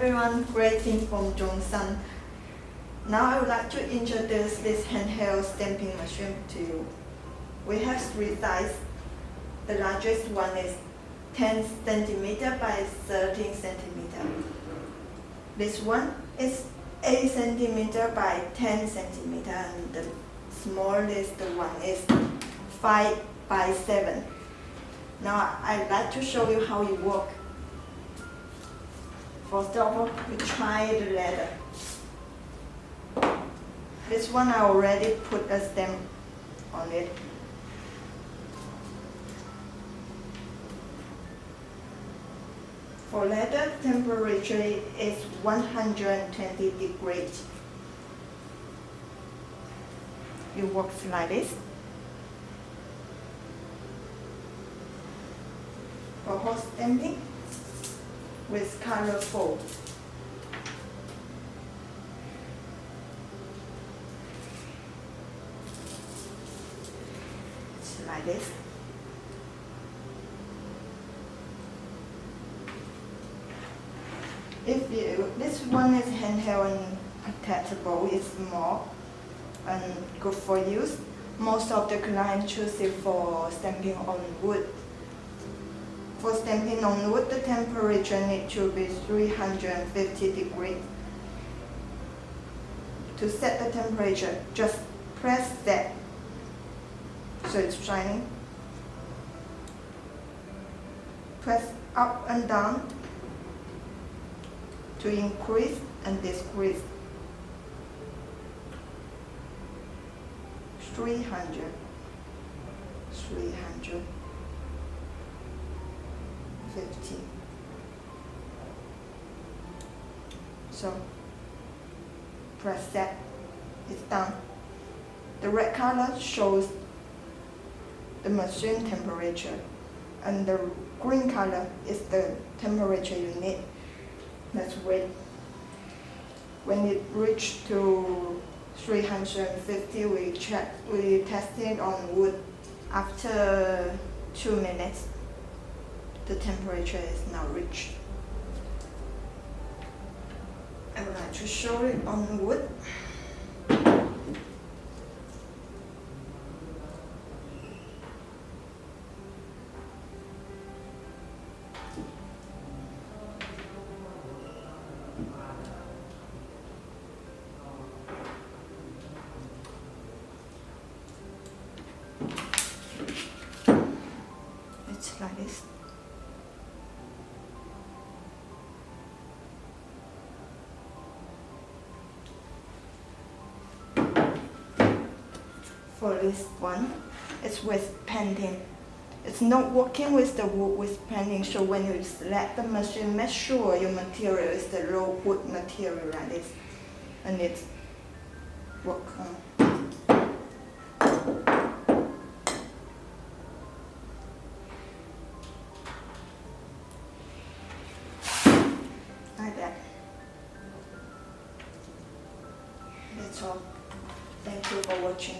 everyone, greeting from Johnson. Now I would like to introduce this handheld stamping machine to you. We have three sizes. The largest one is 10 cm by 13 cm. This one is 8 cm by 10 cm, and the smallest one is 5 by 7. Now I'd like to show you how it works. First of all, we try the leather. This one I already put a stamp on it. For leather, temperature is 120 degrees. It works like this. For hot stamping with colorful. It's like this. This one is handheld and attachable, it's small and good for use. Most of the clients choose it for stamping on wood. For stamping on wood, the temperature needs to be 350 degrees. To set the temperature, just press that so it's shining. Press up and down to increase and decrease. 300. So press that, it's done. The red color shows the machine temperature, and the green color is the temperature you need. Let's wait. When it reaches to 350, we test it on wood. After 2 minutes, the temperature is now reached. I would like to show it on wood. It's like this. For this one, it's with painting. It's not working with the wood with painting, so when you select the machine, make sure your material is the raw wood material like this, and it's work. Like that. That's all. Thank you for watching.